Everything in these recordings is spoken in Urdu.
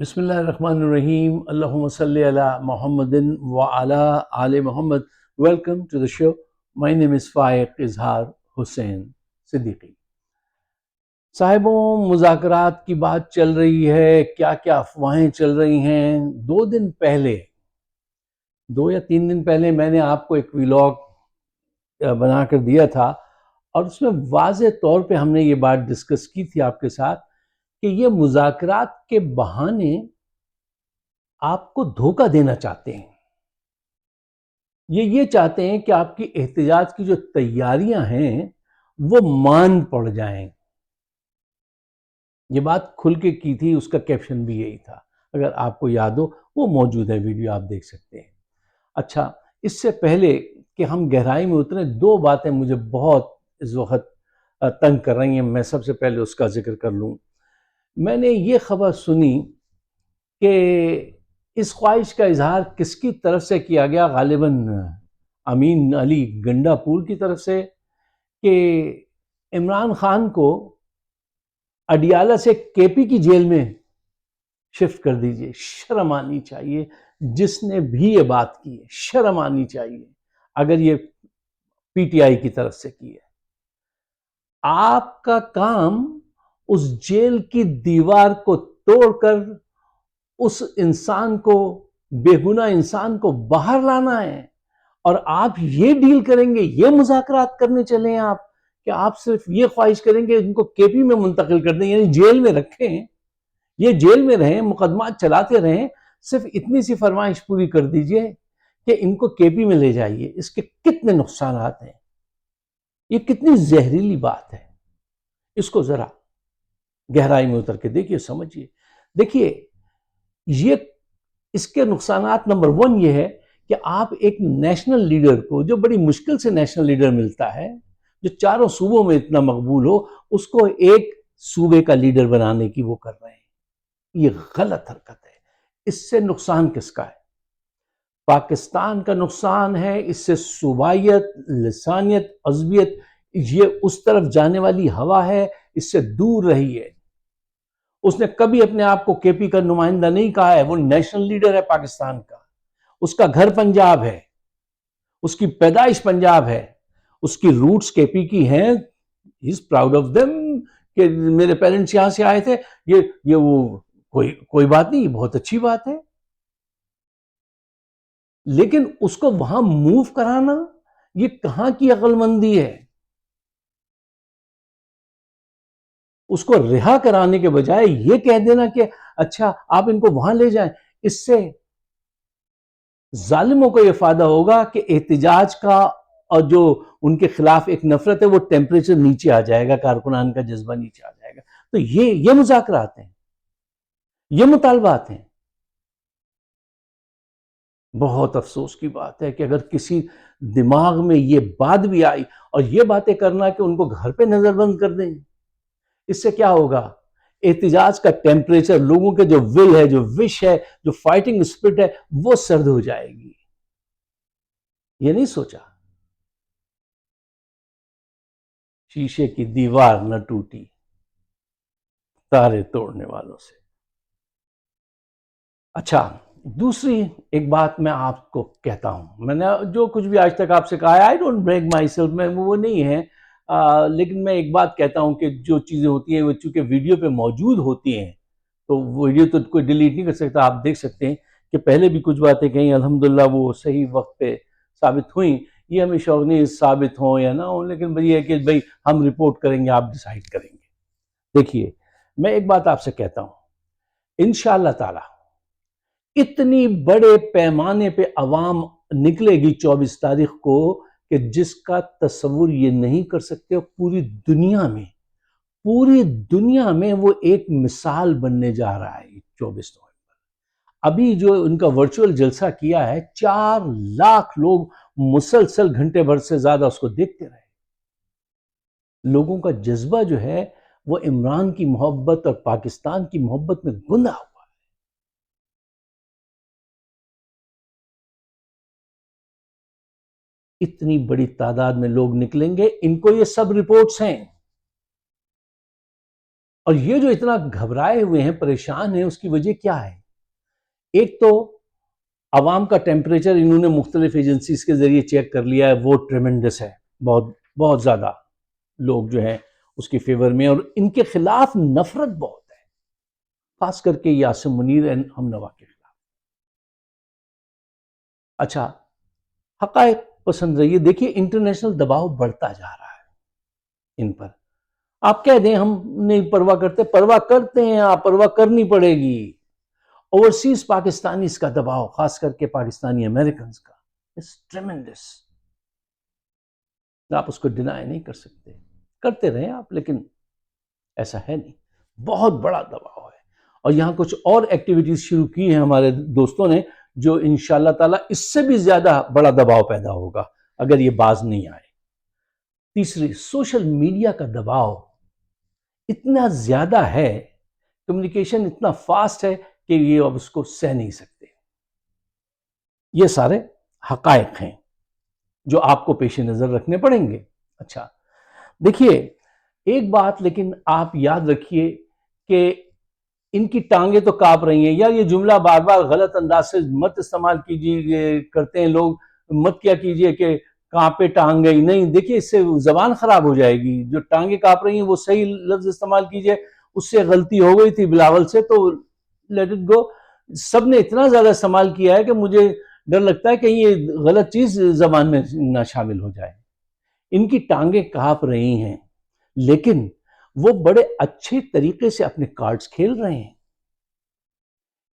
بسم اللہ الرحمن الرحیم اللہم صلی علی محمد وعلی آل محمد. ویلکم ٹو دا شو. مائی نیم از فائق اظہار حسین صدیقی. صاحبوں، مذاکرات کی بات چل رہی ہے، کیا کیا افواہیں چل رہی ہیں. 2 دن پہلے 2 یا 3 دن پہلے میں نے آپ کو ایک ویلاگ بنا کر دیا تھا، اور اس میں واضح طور پہ ہم نے یہ بات ڈسکس کی تھی آپ کے ساتھ کہ یہ مذاکرات کے بہانے آپ کو دھوکہ دینا چاہتے ہیں. یہ چاہتے ہیں کہ آپ کی احتجاج کی جو تیاریاں ہیں وہ مان پڑ جائیں. یہ بات کھل کے کی تھی، اس کا کیپشن بھی یہی تھا. اگر آپ کو یاد ہو وہ موجود ہے، ویڈیو آپ دیکھ سکتے ہیں. اچھا، اس سے پہلے کہ ہم گہرائی میں اتریں، 2 باتیں مجھے بہت اس وقت تنگ کر رہی ہیں، میں سب سے پہلے اس کا ذکر کر لوں. میں نے یہ خبر سنی کہ اس خواہش کا اظہار کس کی طرف سے کیا گیا، غالباً امین علی گنڈا پور کی طرف سے، کہ عمران خان کو اڈیالہ سے کے پی کی جیل میں شفٹ کر دیجئے. شرم آنی چاہیے جس نے بھی یہ بات کی ہے، شرم آنی چاہیے اگر یہ پی ٹی آئی کی طرف سے کی ہے. آپ کا کام اس جیل کی دیوار کو توڑ کر اس انسان کو، بے گناہ انسان کو باہر لانا ہے، اور آپ یہ ڈیل کریں گے، یہ مذاکرات کرنے چلے ہیں آپ کہ آپ صرف یہ خواہش کریں گے ان کو کے پی میں منتقل کر دیں، یعنی جیل میں رکھیں، یہ جیل میں رہیں، مقدمات چلاتے رہیں. صرف اتنی سی فرمائش پوری کر دیجئے کہ ان کو کے پی میں لے جائیے. اس کے کتنے نقصانات ہیں، یہ کتنی زہریلی بات ہے. اس کو ذرا گہرائی میں اتر کے دیکھیے، سمجھیے. دیکھیے، یہ اس کے نقصانات نمبر 1 یہ ہے کہ آپ ایک نیشنل لیڈر کو، جو بڑی مشکل سے نیشنل لیڈر ملتا ہے، جو چاروں صوبوں میں اتنا مقبول ہو، اس کو ایک صوبے کا لیڈر بنانے کی وہ کر رہے ہیں. یہ غلط حرکت ہے. اس سے نقصان کس کا ہے؟ پاکستان کا نقصان ہے. اس سے صوبائیت، لسانیت، عصبیت، یہ اس طرف جانے والی ہوا ہے، اس سے دور رہیے. اس نے کبھی اپنے آپ کو کے پی کا نمائندہ نہیں کہا ہے، وہ نیشنل لیڈر ہے پاکستان کا. اس کا گھر پنجاب ہے، اس کی پیدائش پنجاب ہے، اس کی روٹس کے پی کی ہیں. ہی از پراؤڈ آف دیم کہ میرے پیرنٹس یہاں سے آئے تھے. یہ وہ کوئی بات نہیں، یہ بہت اچھی بات ہے. لیکن اس کو وہاں موو کرانا، یہ کہاں کی عقل مندی ہے؟ اس کو رہا کرانے کے بجائے یہ کہہ دینا کہ اچھا آپ ان کو وہاں لے جائیں. اس سے ظالموں کو یہ فائدہ ہوگا کہ احتجاج کا اور جو ان کے خلاف ایک نفرت ہے وہ ٹیمپریچر نیچے آ جائے گا، کارکنان کا جذبہ نیچے آ جائے گا. تو یہ مذاکرات ہیں، یہ مطالبات ہیں. بہت افسوس کی بات ہے کہ اگر کسی دماغ میں یہ بات بھی آئی، اور یہ باتیں کرنا کہ ان کو گھر پہ نظر بند کر دیں، اس سے کیا ہوگا؟ احتجاج کا ٹیمپریچر، لوگوں کے جو ول ہے، جو وش ہے، جو فائٹنگ اسپرٹ ہے، وہ سرد ہو جائے گی. یہ نہیں سوچا. شیشے کی دیوار نہ ٹوٹی تارے توڑنے والوں سے. اچھا، دوسری ایک بات میں آپ کو کہتا ہوں. میں نے جو کچھ بھی آج تک آپ سے کہا ہے، I don't break my self, میں وہ نہیں ہے. لیکن میں ایک بات کہتا ہوں کہ جو چیزیں ہوتی ہیں وہ چونکہ ویڈیو پہ موجود ہوتی ہیں، تو ویڈیو تو کوئی ڈیلیٹ نہیں کر سکتا. آپ دیکھ سکتے ہیں کہ پہلے بھی کچھ باتیں کہیں الحمدللہ وہ صحیح وقت پہ ثابت ہوئیں. یہ ہمیں شوق نہیں ثابت ہوں یا نہ ہوں، لیکن یہ ہے کہ بھئی ہم رپورٹ کریں گے، آپ ڈیسائیڈ کریں گے. دیکھیے، میں ایک بات آپ سے کہتا ہوں، انشاءاللہ تعالی اتنی بڑے پیمانے پہ عوام نکلے گی 24 تاریخ کو کہ جس کا تصور یہ نہیں کر سکتے. پوری دنیا میں وہ ایک مثال بننے جا رہا ہے 24 نومبر. ابھی جو ان کا ورچوئل جلسہ کیا ہے، 4 لاکھ لوگ مسلسل گھنٹے بھر سے زیادہ اس کو دیکھتے رہے. لوگوں کا جذبہ جو ہے وہ عمران کی محبت اور پاکستان کی محبت میں گندا ہوا. اتنی بڑی تعداد میں لوگ نکلیں گے، ان کو یہ سب رپورٹس ہیں. اور یہ جو اتنا گھبرائے ہوئے ہیں، پریشان ہیں، اس کی وجہ کیا ہے؟ ایک تو عوام کا ٹیمپریچر انہوں نے مختلف ایجنسیز کے ذریعے چیک کر لیا ہے، وہ ٹریمنڈس ہے، بہت بہت زیادہ لوگ جو ہیں اس کے فیور میں، اور ان کے خلاف نفرت بہت ہے، خاص کر کے یاسر منیر ہم نوا کے خلاف۔ اچھا، حقائق پسند رہیے، دیکھیے انٹرنیشنل دباؤ بڑھتا جا رہا ہے ان پر۔ آپ کہہ دیں ہم نہیں پرواہ کرتے، پرواہ کرتے ہیں آپ، پرواہ کرنی پڑے گی۔ اوورسیز پاکستانیز کا دباؤ، خاص کر کے پاکستانی امریکنز کا، it's tremendous۔ آپ اس کو ڈینائی نہیں کر سکتے، کرتے رہیں آپ، لیکن ایسا ہے نہیں، بہت بڑا دباؤ ہے۔ اور یہاں کچھ اور ایکٹیویٹیز شروع کی ہیں ہمارے دوستوں نے، جو انشاءاللہ تعالیٰ اس سے بھی زیادہ بڑا دباؤ پیدا ہوگا اگر یہ باز نہیں آئے۔ تیسری، سوشل میڈیا کا دباؤ اتنا زیادہ ہے، کمیونیکیشن اتنا فاسٹ ہے کہ یہ اب اس کو سہ نہیں سکتے۔ یہ سارے حقائق ہیں جو آپ کو پیش نظر رکھنے پڑیں گے۔ اچھا دیکھیے، ایک بات لیکن آپ یاد رکھیے کہ ان کی ٹانگیں تو کانپ رہی ہیں، یا یہ جملہ بار بار غلط انداز سے مت استعمال کیجیے، کرتے ہیں لوگ، مت کیا کیجیے کہ کانپے ٹانگ گئی، نہیں، دیکھیے اس سے زبان خراب ہو جائے گی۔ جو ٹانگیں کانپ رہی ہیں وہ صحیح لفظ استعمال کیجیے، اس سے غلطی ہو گئی تھی بلاول سے تو لیٹ اٹ گو۔ سب نے اتنا زیادہ استعمال کیا ہے کہ مجھے ڈر لگتا ہے کہ یہ غلط چیز زبان میں نہ شامل ہو جائے۔ ان کی ٹانگیں کانپ رہی ہیں، لیکن وہ بڑے اچھے طریقے سے اپنے کارڈز کھیل رہے ہیں۔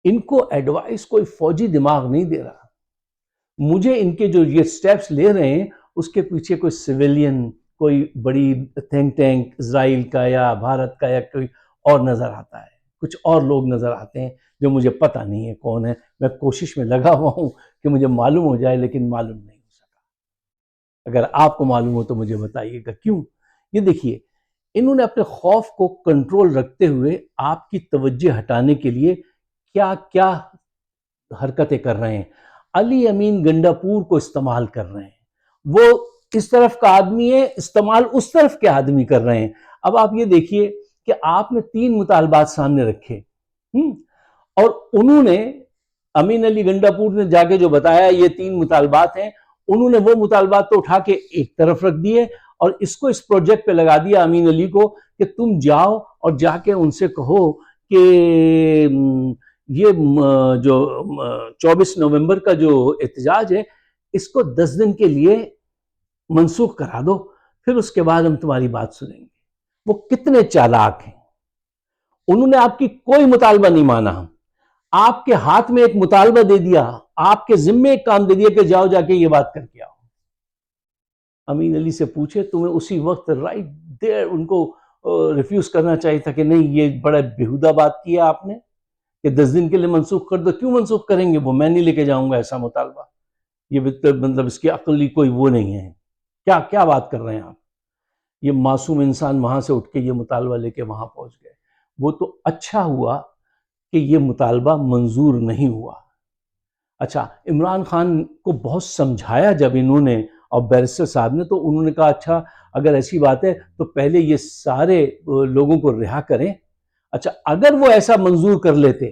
ان کو ایڈوائس کوئی فوجی دماغ نہیں دے رہا۔ مجھے ان کے جو یہ سٹیپس لے رہے ہیں اس کے پیچھے کوئی سویلین، کوئی بڑی تھنک ٹینک اسرائیل کا یا بھارت کا یا کوئی اور نظر آتا ہے، کچھ اور لوگ نظر آتے ہیں جو مجھے پتہ نہیں ہے کون ہے۔ میں کوشش میں لگا ہوا ہوں کہ مجھے معلوم ہو جائے، لیکن معلوم نہیں ہو سکا۔ اگر آپ کو معلوم ہو تو مجھے بتائیے گا کیوں۔ یہ دیکھیے، انہوں نے اپنے خوف کو کنٹرول رکھتے ہوئے آپ کی توجہ ہٹانے کے لیے کیا کیا حرکتیں کر رہے ہیں۔ علی امین گنڈاپور کو استعمال کر رہے ہیں، وہ اس طرف کا آدمی ہے، استعمال اس طرف کے آدمی کر رہے ہیں۔ اب آپ یہ دیکھیے کہ آپ نے 3 مطالبات سامنے رکھے، اور انہوں نے، امین علی گنڈاپور نے جا کے جو بتایا یہ 3 مطالبات ہیں، انہوں نے وہ مطالبات تو اٹھا کے ایک طرف رکھ دیے اور اس کو اس پروجیکٹ پہ لگا دیا امین علی کو کہ تم جاؤ اور جا کے ان سے کہو کہ یہ جو 24 نومبر کا جو احتجاج ہے اس کو 10 دن کے لیے منسوخ کرا دو، پھر اس کے بعد ہم تمہاری بات سنیں گے۔ وہ کتنے چالاک ہیں، انہوں نے آپ کی کوئی مطالبہ نہیں مانا، آپ کے ہاتھ میں ایک مطالبہ دے دیا، آپ کے ذمے ایک کام دے دیا کہ جاؤ جا کے یہ بات کر کے آؤ۔ امین علی سے پوچھے، تمہیں اسی وقت رائٹ دیر ان کو ریفیوز کرنا چاہیے تھا کہ نہیں، یہ بڑا بیہودہ بات کیا آپ نے کہ 10 دن کے لیے منسوخ کر دو۔ کیوں منسوخ کریں گے؟ وہ میں نہیں لے کے جاؤں گا ایسا مطالبہ، یہ مطلب اس کی عقلی کوئی وہ نہیں ہے، کیا بات کر رہے ہیں آپ؟ یہ معصوم انسان وہاں سے اٹھ کے یہ مطالبہ لے کے وہاں پہنچ گئے۔ وہ تو اچھا ہوا کہ یہ مطالبہ منظور نہیں ہوا۔ اچھا، عمران خان کو بہت سمجھایا جب انہوں نے اور بیرسٹر صاحب نے، تو انہوں نے کہا اچھا اگر ایسی بات ہے تو پہلے یہ سارے لوگوں کو رہا کریں۔ اچھا، اگر وہ ایسا منظور کر لیتے،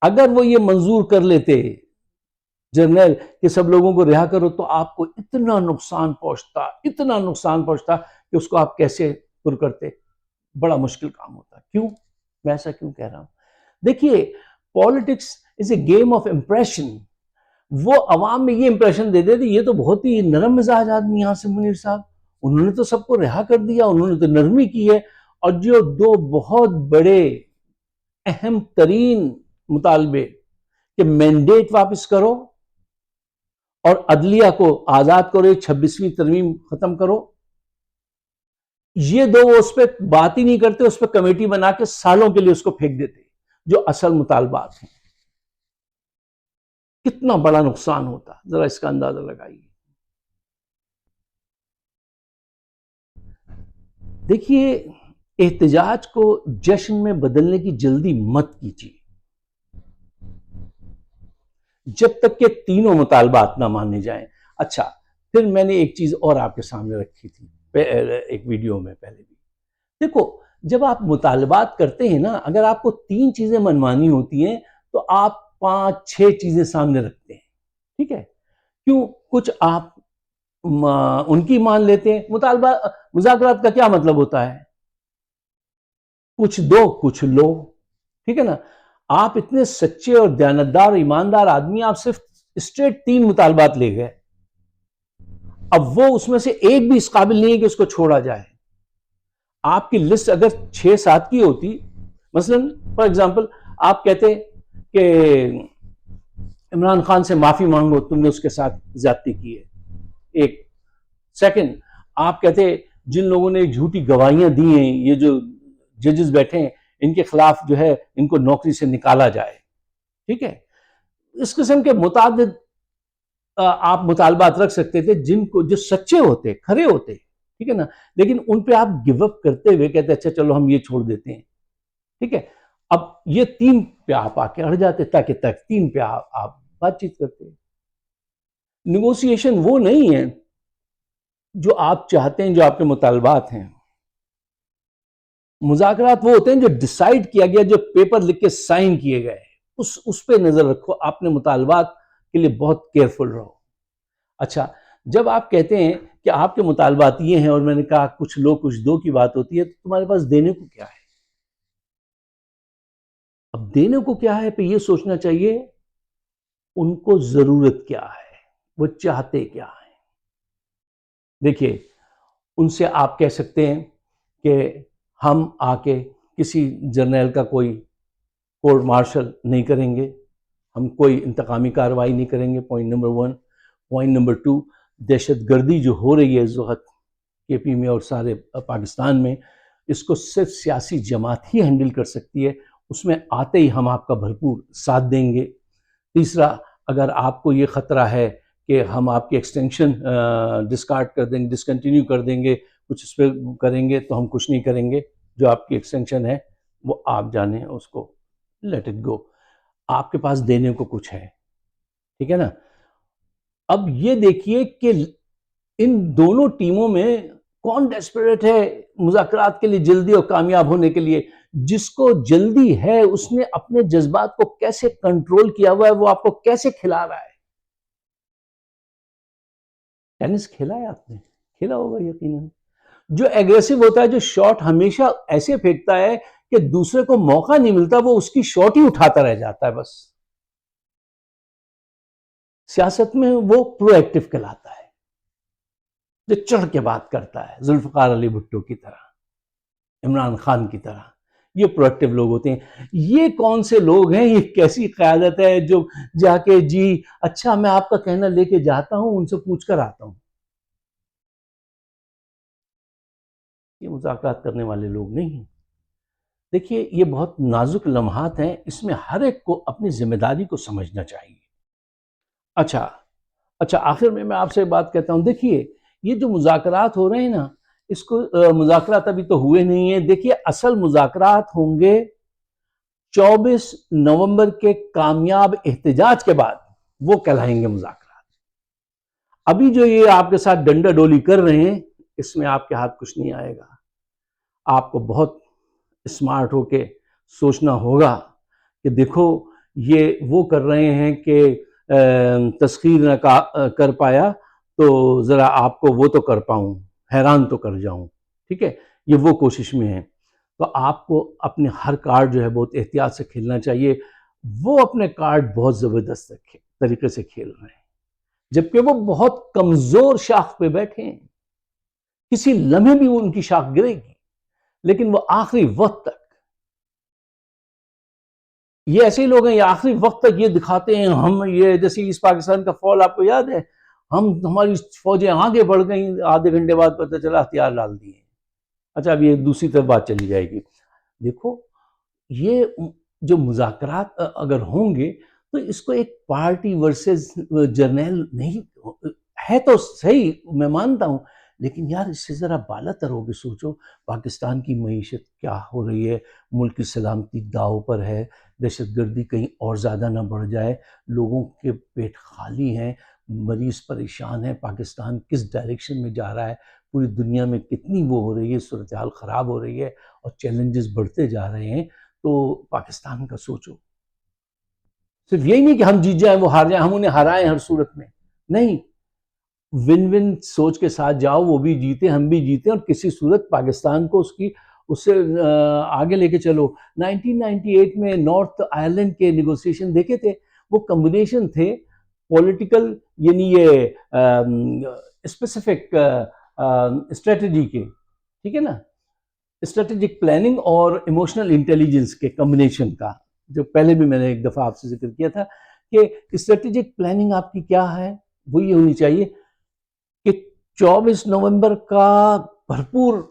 اگر وہ یہ منظور کر لیتے جنرل کہ سب لوگوں کو رہا کرو، تو آپ کو اتنا نقصان پہنچتا کہ اس کو آپ کیسے پر کرتے، بڑا مشکل کام ہوتا۔ کیوں میں ایسا کیوں کہہ رہا ہوں؟ دیکھیے، politics is a game of impression. وہ عوام میں یہ امپریشن دے دیتے یہ تو بہت ہی نرم مزاج آدمی یہاں سے منیر صاحب، انہوں نے تو سب کو رہا کر دیا، انہوں نے تو نرمی کی ہے۔ اور جو 2 بہت بڑے اہم ترین مطالبے کہ مینڈیٹ واپس کرو اور عدلیہ کو آزاد کرو، 26ویں ترمیم ختم کرو، یہ 2 وہ اس پہ بات ہی نہیں کرتے، اس پہ کمیٹی بنا کے سالوں کے لیے اس کو پھینک دیتے، جو اصل مطالبات ہیں۔ کتنا بڑا نقصان ہوتا، ذرا اس کا اندازہ لگائیے۔ دیکھیے، احتجاج کو جشن میں بدلنے کی جلدی مت کیجیے جب تک کہ تینوں مطالبات نہ مانے جائیں۔ اچھا، پھر میں نے ایک چیز اور آپ کے سامنے رکھی تھی ایک ویڈیو میں پہلے بھی۔ دیکھو، جب آپ مطالبات کرتے ہیں نا، اگر آپ کو 3 چیزیں منوانی ہوتی ہیں تو آپ 5-6 چیزیں سامنے رکھتے ہیں، ٹھیک ہے؟ کیوں؟ کچھ آپ ان کی مان لیتے ہیں. مذاکرات کا کیا مطلب ہوتا ہے؟ کچھ دو کچھ لو، ٹھیک ہے نا؟ آپ اتنے سچے اور دیانتدار اور ایماندار آدمی، آپ صرف اسٹریٹ 3 مطالبات لے گئے. اب وہ اس میں سے ایک بھی اس قابل نہیں ہے کہ اس کو چھوڑا جائے. آپ کی لسٹ اگر 6-7 کی ہوتی، مثلا فار ایگزامپل آپ کہتے کہ عمران خان سے معافی مانگو، تم نے اس کے ساتھ زیادتی کی ہے. ایک سیکنڈ، آپ کہتے جن لوگوں نے جھوٹی گواہیاں دی ہیں، یہ جو ججز بیٹھے ہیں، ان کے خلاف جو ہے ان کو نوکری سے نکالا جائے. ٹھیک ہے؟ اس قسم کے متعدد آپ مطالبات رکھ سکتے تھے جن کو جو سچے ہوتے، کھرے ہوتے، ٹھیک ہے نا؟ لیکن ان پہ آپ گیو اپ کرتے ہوئے کہتے اچھا چلو ہم یہ چھوڑ دیتے ہیں. ٹھیک ہے؟ اب یہ 3 پہ آپ آ کے اڑ جاتے، تاکہ 3 پہ آپ بات چیت کرتے. نیگوسیشن وہ نہیں ہے جو آپ چاہتے ہیں، جو آپ کے مطالبات ہیں. مذاکرات وہ ہوتے ہیں جو ڈیسائیڈ کیا گیا، جو پیپر لکھ کے سائن کیے گئے. اس پہ نظر رکھو، اپنے مطالبات کے لیے بہت کیئرفل رہو. اچھا، جب آپ کہتے ہیں کہ آپ کے مطالبات یہ ہیں اور میں نے کہا کچھ لو کچھ دو کی بات ہوتی ہے، تو تمہارے پاس دینے کو کیا ہے؟ اب دینے کو کیا ہے پہ یہ سوچنا چاہیے ان کو ضرورت کیا ہے، وہ چاہتے کیا ہیں. دیکھیے، ان سے آپ کہہ سکتے ہیں کہ ہم آ کے کسی جرنیل کا کوئی کورٹ مارشل نہیں کریں گے، ہم کوئی انتقامی کارروائی نہیں کریں گے. Point number 1. پوائنٹ نمبر 2، دہشت گردی جو ہو رہی ہے اس وقت کے پی میں اور سارے پاکستان میں، اس کو صرف سیاسی جماعت ہی ہینڈل کر سکتی ہے. اس میں آتے ہی ہم آپ کا بھرپور ساتھ دیں گے. تیسرا، اگر آپ کو یہ خطرہ ہے کہ ہم آپ کی ایکسٹینشن ڈسکارڈ کر دیں گے، ڈسکنٹینیو کر دیں گے، کچھ اس پہ کریں گے، تو ہم کچھ نہیں کریں گے. جو آپ کی ایکسٹینشن ہے وہ آپ جانیں، اس کو لیٹ اٹ گو. آپ کے پاس دینے کو کچھ ہے، ٹھیک ہے نا؟ اب یہ دیکھیے کہ ان دونوں ٹیموں میں کون ڈیسپریٹ ہے مذاکرات کے لیے جلدی اور کامیاب ہونے کے لیے. جس کو جلدی ہے اس نے اپنے جذبات کو کیسے کنٹرول کیا ہوا ہے، وہ آپ کو کیسے کھلا رہا ہے. ٹینس کھیلا ہے آپ نے؟ کھیلا ہوگا یقیناً. جو ایگریسو ہوتا ہے، جو شاٹ ہمیشہ ایسے پھینکتا ہے کہ دوسرے کو موقع نہیں ملتا، وہ اس کی شاٹ ہی اٹھاتا رہ جاتا ہے بس. سیاست میں وہ پرو ایکٹیو کہلاتا ہے، جو چڑھ کے بات کرتا ہے، ذوالفقار علی بھٹو کی طرح، عمران خان کی طرح. یہ پرو ایکٹیو لوگ ہوتے ہیں. یہ کون سے لوگ ہیں، یہ کیسی قیادت ہے جو جا کے جی اچھا میں آپ کا کہنا لے کے جاتا ہوں، ان سے پوچھ کر آتا ہوں. یہ مذاکرات کرنے والے لوگ نہیں ہیں. دیکھیے، یہ بہت نازک لمحات ہیں، اس میں ہر ایک کو اپنی ذمہ داری کو سمجھنا چاہیے. اچھا آخر میں آپ سے بات کہتا ہوں. دیکھیے، یہ جو مذاکرات ہو رہے ہیں نا، اس کو مذاکرات ابھی تو ہوئے نہیں ہیں. دیکھیے، اصل مذاکرات ہوں گے 24 نومبر کے کامیاب احتجاج کے بعد، وہ کہلائیں گے مذاکرات. ابھی جو یہ آپ کے ساتھ ڈنڈا ڈولی کر رہے ہیں، اس میں آپ کے ہاتھ کچھ نہیں آئے گا. آپ کو بہت اسمارٹ ہو کے سوچنا ہوگا کہ دیکھو یہ وہ کر رہے ہیں کہ تسخیر نہ کر پایا تو ذرا آپ کو وہ تو کر پاؤں، حیران تو کر جاؤں. ٹھیک ہے، یہ وہ کوشش میں ہے. تو آپ کو اپنے ہر کارڈ جو ہے بہت احتیاط سے کھیلنا چاہیے. وہ اپنے کارڈ بہت زبردست طریقے سے کھیل رہے ہیں، جبکہ وہ بہت کمزور شاخ پہ بیٹھے ہیں. کسی لمحے بھی وہ ان کی شاخ گرے گی، لیکن وہ آخری وقت تک، یہ ایسے ہی لوگ ہیں، یہ آخری وقت تک یہ دکھاتے ہیں ہم یہ، جیسے اس پاکستان کا فال آپ کو یاد ہے، ہماری فوجیں آگے بڑھ گئیں، آدھے گھنٹے بعد پتہ چلا ہتھیار ڈال دیے. اچھا، اب یہ دوسری طرف بات چلی جائے گی. دیکھو، یہ جو مذاکرات اگر ہوں گے تو اس کو ایک پارٹی ورسز جرنیل نہیں ہے. تو صحیح، میں مانتا ہوں، لیکن یار اس سے ذرا بالا تر ہو کے سوچو. پاکستان کی معیشت کیا ہو رہی ہے، ملک کی سلامتی داؤ پر ہے، دہشت گردی کہیں اور زیادہ نہ بڑھ جائے، لوگوں کے پیٹ خالی ہیں، مریض پریشان ہیں، پاکستان کس ڈائریکشن میں جا رہا ہے، پوری دنیا میں کتنی وہ ہو رہی ہے، صورتحال خراب ہو رہی ہے اور چیلنجز بڑھتے جا رہے ہیں، تو پاکستان کا سوچو. صرف یہی نہیں کہ ہم جیت جائیں وہ ہار جائیں، ہم انہیں ہرائیں ہر صورت میں، نہیں، ون ون سوچ کے ساتھ جاؤ، وہ بھی جیتے ہم بھی جیتے، اور کسی صورت پاکستان کو اس سے آگے لے کے چلو. 1998 میں نارتھ آئرلینڈ کے نیگوسیشن دیکھے تھے، وہ کمبینیشن تھے پولیٹیکل، یعنی یہ اسپیسیفک اسٹریٹجی کے، ٹھیک ہے نا، اسٹریٹجک پلاننگ اور ایموشنل انٹیلیجنس کے کمبینیشن کا، جو پہلے بھی میں نے ایک دفعہ آپ سے ذکر کیا تھا کہ اسٹریٹجک پلاننگ آپ کی کیا ہے، وہ یہ ہونی چاہیے کہ 24 نومبر کا بھرپور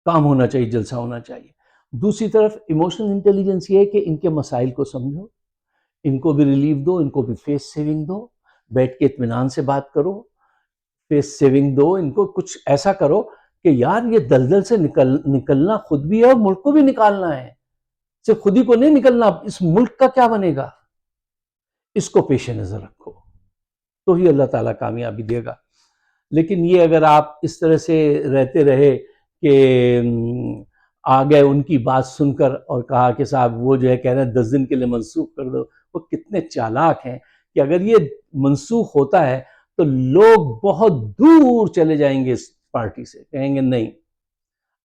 کام ہونا چاہیے، جلسہ ہونا چاہیے. دوسری طرف ایموشنل انٹیلیجنس یہ ہے کہ ان کے مسائل کو سمجھو، ان کو بھی ریلیف دو، ان کو بھی فیس سیونگ دو، بیٹھ کے اطمینان سے بات کرو، فیس سیونگ دو، ان کو کچھ ایسا کرو کہ یار یہ دلدل سے نکلنا خود بھی ہے اور ملک کو بھی نکالنا ہے، صرف خود ہی کو نہیں نکلنا، اس ملک کا کیا بنے گا، اس کو پیش نظر رکھو، تو ہی اللہ تعالیٰ کامیابی دے گا. لیکن یہ اگر آپ اس طرح سے رہتے رہے کہ آ گئے ان کی بات سن کر اور کہا کہ صاحب وہ جو ہے کہہ رہے ہیں 10 دن کے لیے منسوخ کر دو، وہ کتنے چالاک ہیں کہ اگر یہ منسوخ ہوتا ہے تو لوگ بہت دور چلے جائیں گے اس پارٹی سے، کہیں گے نہیں،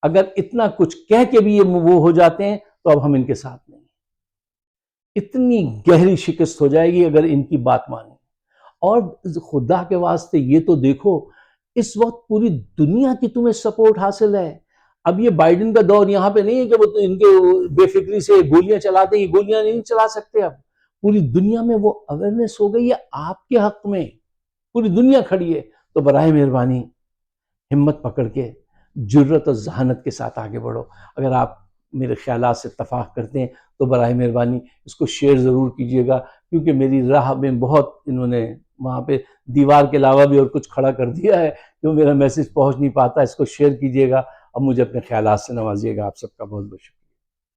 اگر اتنا کچھ کہہ کے بھی یہ وہ ہو جاتے ہیں تو اب ہم ان کے ساتھ نہیں. اتنی گہری شکست ہو جائے گی اگر ان کی بات مانیں. اور خدا کے واسطے یہ تو دیکھو، اس وقت پوری دنیا کی تمہیں سپورٹ حاصل ہے. اب یہ بائیڈن کا دور یہاں پہ نہیں ہے کہ وہ ان کے بے فکری سے گولیاں چلاتے ہیں، یہ گولیاں نہیں چلا سکتے. اب پوری دنیا میں وہ اویئرنیس ہو گئی ہے آپ کے حق میں، پوری دنیا کھڑی ہے. تو برائے مہربانی ہمت پکڑ کے جرأت اور ذہانت کے ساتھ آگے بڑھو. اگر آپ میرے خیالات سے اتفاق کرتے ہیں تو برائے مہربانی اس کو شیئر ضرور کیجیے گا، کیونکہ میری راہ میں بہت انہوں نے وہاں پہ دیوار کے علاوہ بھی اور کچھ کھڑا کر دیا ہے جو میرا میسج پہنچ نہیں پاتا. اس کو شیئر کیجیے گا اور مجھے اپنے خیالات سے نوازیے گا. آپ سب کا بہت بہت شکریہ.